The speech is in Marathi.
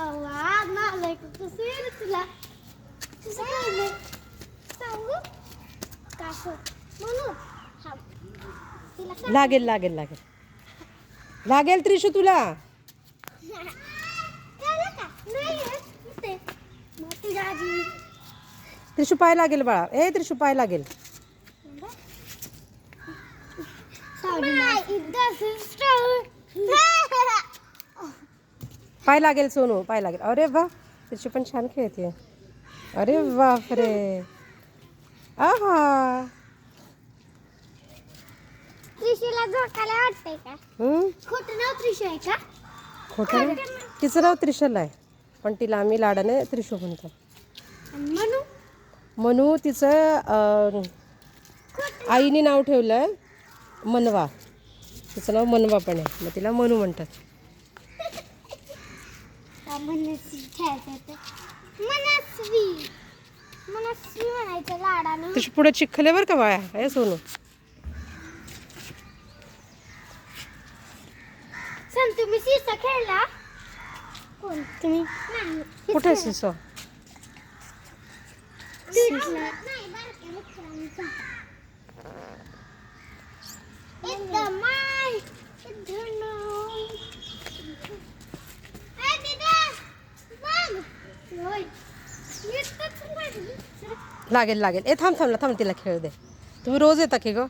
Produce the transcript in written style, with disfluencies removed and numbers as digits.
आवाज नालाय कसं येईल तुला कसं कळलं सांगू कासं म्हणून हा तिला सांग लागेल लागेल लागेल लागेल त्रिशू तुला. कळलं का नाही येत ते मग तुझ्या आजी त्रिशू पाय लागेल बाळा. ए त्रिशू पाय लागेल. पाय लागेल सोनू पाय लागेल. अरे वा त्रिशू पण छान खेळते. अरे बापरे आहा त्रिशीला झोकायला वाटतंय का खोटं नाव त्रिशू आहे का खोटं नाही. तिचं नाव त्रिशल आहे पण तिला आम्ही लाडाने त्रिशू म्हणतो. म्हणू मनू तिचं आईने नाव ठेवलं मनवा. तिचं नाव मनवा पण आहे मग तिला मनू म्हणतात. मनस्वी ठेवायचं मनस्वी मनस्वी म्हणायचं लाडानं. तशी पुढे चिखले बरं का बाया हे सोनू. सण तुम्ही शिसा खेळला कोण तुम्ही नाही कुठे शिसो नाही बारक्या मित्रांचा एकदम माय एकदम ए दीदा बघ होय येतच नाही लागेल लागेल. ए थांब थांबला थांब तिला खेळ दे. तुम्ही रोज येता की गं.